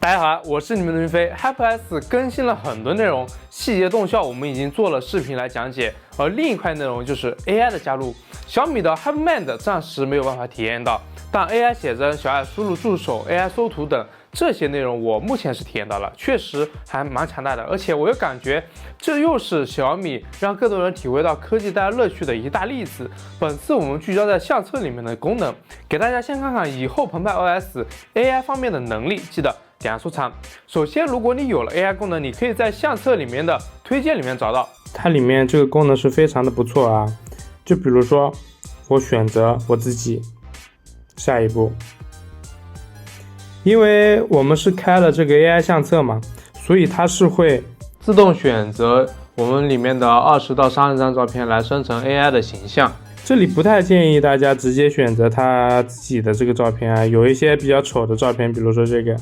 大家好，我是你们的云飞。HyperX 更新了很多内容，细节动效我们已经做了视频来讲解，而另一块内容就是 AI 的加入。小米的 HyperMand 暂时没有办法体验到，但 AI 写真、小爱输入助手、AI 搜图等这些内容我目前是体验到了，确实还蛮强大的。而且我又感觉这又是小米让更多人体会到科技带来乐趣的一大例子。本次我们聚焦在相册里面的功能，给大家先看看以后澎湃 OS AI 方面的能力，记得点收藏。首先，如果你有了 AI 功能，你可以在相册里面的推荐里面找到，它里面这个功能是非常的不错啊。就比如说，我选择我自己下一步，因为我们是开了这个 AI 相册嘛，所以它是会自动选择我们里面的20到30张照片来生成 AI 的形象。这里不太建议大家直接选择他自己的这个照片啊，有一些比较丑的照片，比如说这个，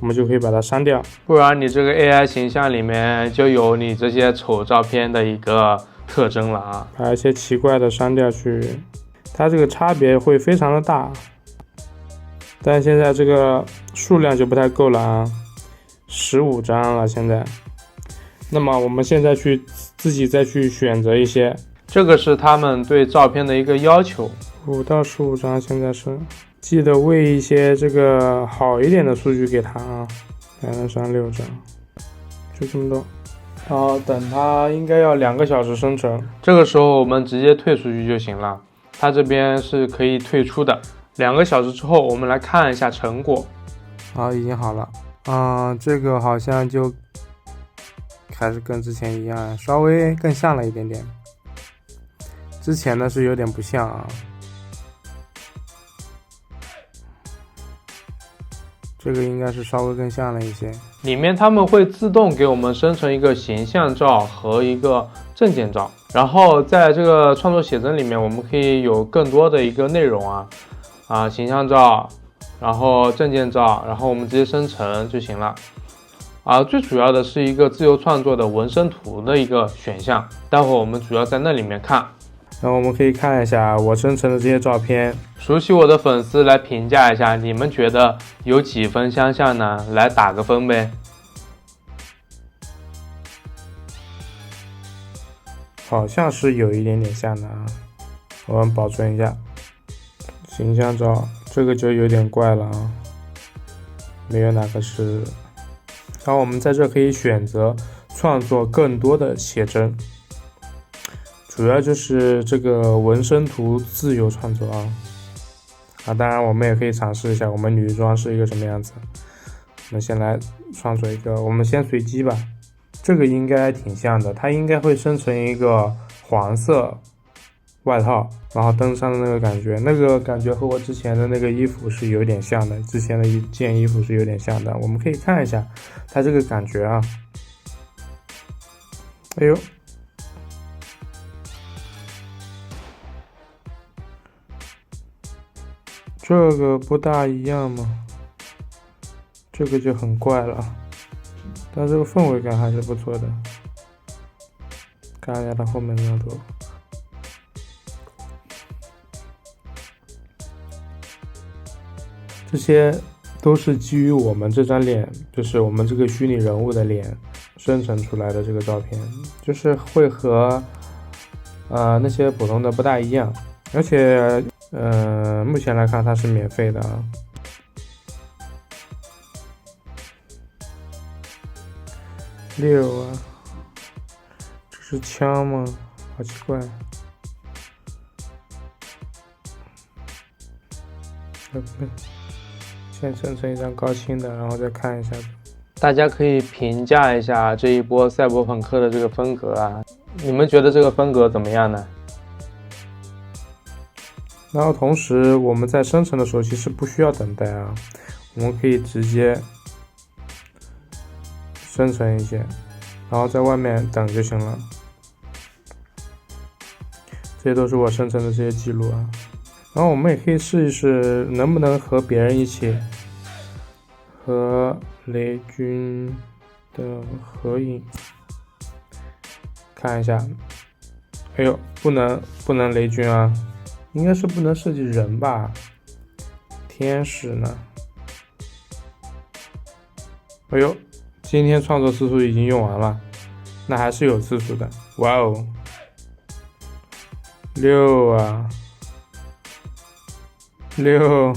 我们就可以把它删掉，不然你这个 AI 形象里面就有你这些丑照片的一个特征了啊。把一些奇怪的删掉去，它这个差别会非常的大，但现在这个数量就不太够了啊，15张了现在。那么我们现在去自己再去选择一些，这个是他们对照片的一个要求，5到15张现在是，记得喂一些这个好一点的数据给他啊，才能上6张，就这么多。然后等它应该要2个小时生成，这个时候我们直接退出去就行了，它这边是可以退出的。2个小时之后我们来看一下成果。好，已经好了。这个好像就还是跟之前一样，稍微更像了一点点。之前呢是有点不像啊。这个应该是稍微更像了一些。里面他们会自动给我们生成一个形象照和一个证件照，然后在这个创作写真里面，我们可以有更多的一个内容形象照，然后证件照，然后我们直接生成就行了。最主要的是一个自由创作的纹身图的一个选项，待会我们主要在那里面看。然后我们可以看一下我生成的这些照片，熟悉我的粉丝来评价一下，你们觉得有几分相像呢？来打个分呗。好像是有一点点像的啊，我们保存一下。形象照这个就有点怪了啊，没有哪个是。然后我们在这可以选择创作更多的写真，主要就是这个纹身图自由创作啊，当然我们也可以尝试一下我们女装是一个什么样子。我们先来创作一个，我们先随机吧。这个应该挺像的，它应该会生成一个黄色外套，然后登山的那个感觉和我之前的那个衣服是有点像的，之前的一件衣服是有点像的。我们可以看一下它这个感觉啊，哎呦，这个不大一样吗？这个就很怪了，但这个氛围感还是不错的。看一下它后面那张图，这些都是基于我们这张脸，就是我们这个虚拟人物的脸生成出来的这个照片，就是会和那些普通的不大一样，而且目前来看它是免费的啊。6啊，这是枪吗？好奇怪。先生成一张高清的，然后再看一下。大家可以评价一下这一波赛博朋克的这个风格啊，你们觉得这个风格怎么样呢？然后同时我们在生成的时候其实不需要等待啊，我们可以直接生成一些，然后在外面等就行了。这些都是我生成的这些记录啊。然后我们也可以试一试能不能和别人一起和雷军的合影，看一下。哎呦，不能雷军啊，应该是不能设计人吧？天使呢？哎呦，今天创作次数已经用完了，那还是有次数的。哇哦，6啊，6，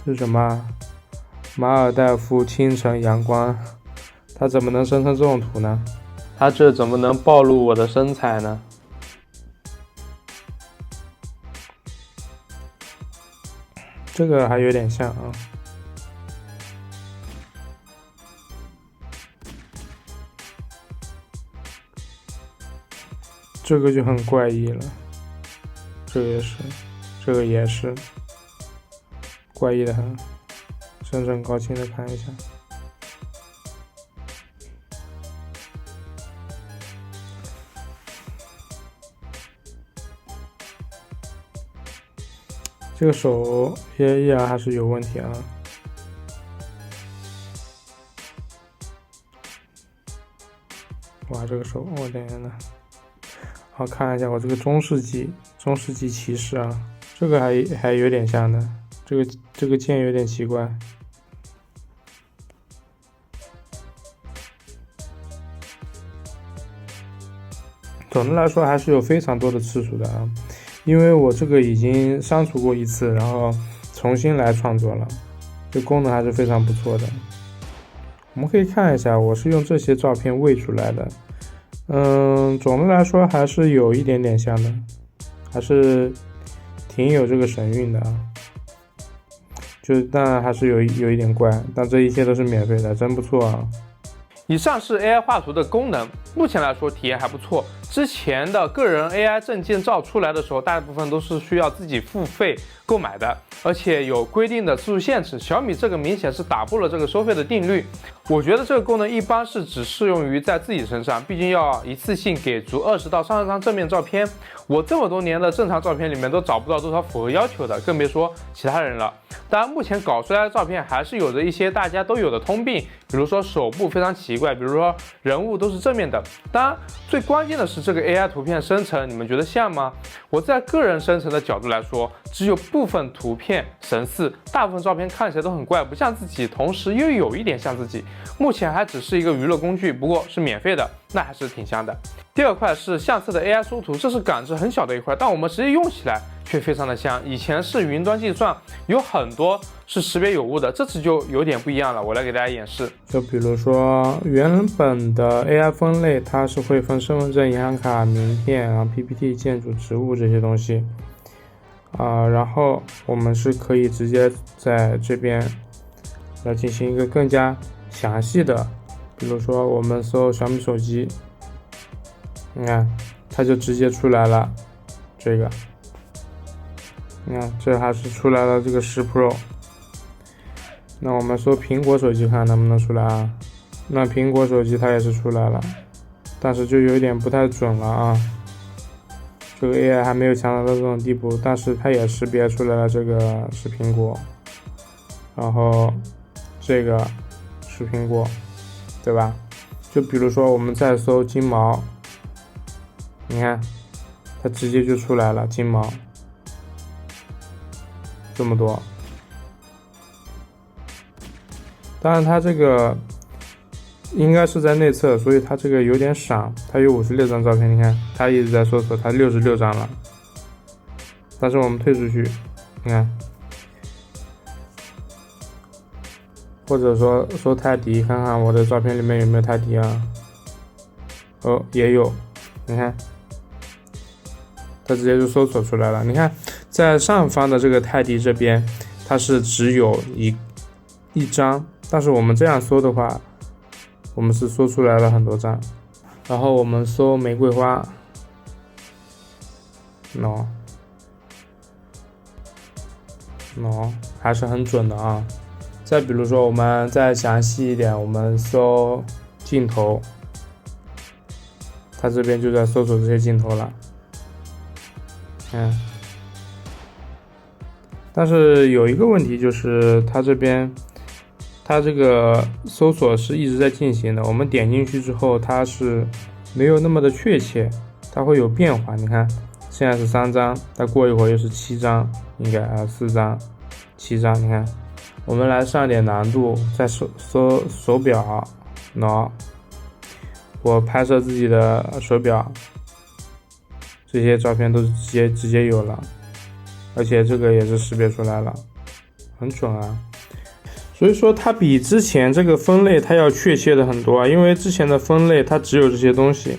这是什么？马尔代夫清晨阳光，它怎么能生成这种图呢？它这怎么能暴露我的身材呢？这个还有点像啊，这个就很怪异了，这个也是怪异的很，深圳高清的看一下，这个手也依然还是有问题啊。哇，这个手，我天呐！好，看一下我这个中世纪骑士啊，这个还有点像的，这个剑有点奇怪。总的来说还是有非常多的次数的啊，因为我这个已经删除过一次，然后重新来创作了，这功能还是非常不错的。我们可以看一下，我是用这些照片喂出来的。总的来说还是有一点点像的，还是挺有这个神韵的啊。就当然还是有一点怪，但这一切都是免费的，真不错啊。以上是 AI 画图的功能，目前来说体验还不错。之前的个人 AI 证件照出来的时候，大部分都是需要自己付费购买的，而且有规定的次数限制。小米这个明显是打破了这个收费的定律。我觉得这个功能一般是只适用于在自己身上，毕竟要一次性给足20到30张正面照片。我这么多年的正常照片里面都找不到多少符合要求的，更别说其他人了。当然，目前搞出来的照片还是有着一些大家都有的通病，比如说手部非常奇怪，比如说人物都是正面的。当然，最关键的是这个 AI 图片生成，你们觉得像吗？我在个人生成的角度来说，只有部分图片神似，大部分照片看起来都很怪，不像自己，同时又有一点像自己。目前还只是一个娱乐工具，不过是免费的，那还是挺香的。第二块是相册的 AI 缩图，这是感知很小的一块，但我们实际用起来却非常的香。以前是云端计算，有很多是识别有误的，这次就有点不一样了。我来给大家演示。就比如说原本的 AI 分类，它是会分身份证、银行卡、名片啊、PPT、建筑、植物这些东西然后我们是可以直接在这边来进行一个更加详细的，比如说我们搜小米手机，你看它就直接出来了这个，你看这还是出来了这个10 Pro。那我们搜苹果手机看能不能出来啊？那苹果手机它也是出来了，但是就有点不太准了啊。这个 AI 还没有强大到这种地步，但是它也识别出来了这个是苹果，然后这个是苹果，对吧？就比如说我们再搜金毛，你看它直接就出来了金毛，这么多。当然它这个应该是在内测，所以它这个有点闪，它有56张照片，你看它一直在搜索，它66张了。但是我们退出去，你看，或者说搜泰迪，看看我的照片里面有没有泰迪啊？哦，也有，你看，它直接就搜索出来了。你看，在上方的这个泰迪这边，它是只有一张，但是我们这样搜的话，我们是搜出来了很多张。然后我们搜玫瑰花 ，no， 还是很准的啊。再比如说我们再详细一点，我们搜镜头，它这边就在搜索这些镜头了。但是有一个问题就是它这边它这个搜索是一直在进行的，我们点进去之后它是没有那么的确切，它会有变化。你看现在是3张，再过一会儿又是7张，应该4张， 7张，你看，我们来上点难度，在手表挠，我拍摄自己的手表，这些照片都直接有了，而且这个也是识别出来了，很准啊。所以说它比之前这个分类它要确切的很多啊，因为之前的分类它只有这些东西，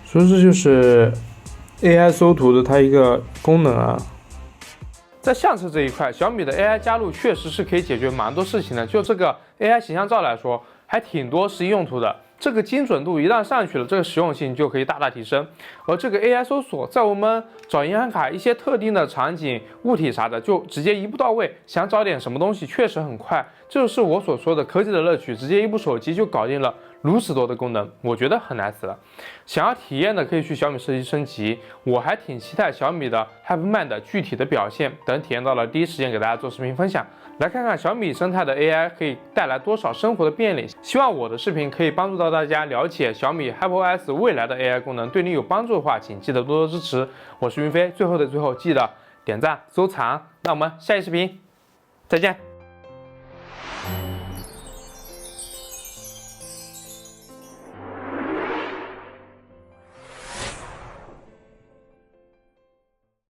所以这就是 AI 搜图的它一个功能啊。在相册这一块，小米的 AI 加入确实是可以解决蛮多事情的。就这个 AI 形象照来说，还挺多实际用途的。这个精准度一旦上去了，这个实用性就可以大大提升。而这个 AI 搜索，在我们找银行卡一些特定的场景、物体啥的，就直接一步到位。想找点什么东西，确实很快。这就是我所说的科技的乐趣，直接一部手机就搞定了如此多的功能，我觉得很 nice 了。想要体验的可以去小米设计升级，我还挺期待小米的 HyperMan 的具体的表现，等体验到了第一时间给大家做视频分享。来看看小米生态的 AI 可以带来多少生活的便利。希望我的视频可以帮助到大家了解小米 HyperOS 未来的 AI 功能，对你有帮助的话，请记得多多支持。我是云飞，最后的最后记得点赞收藏。那我们下期视频再见。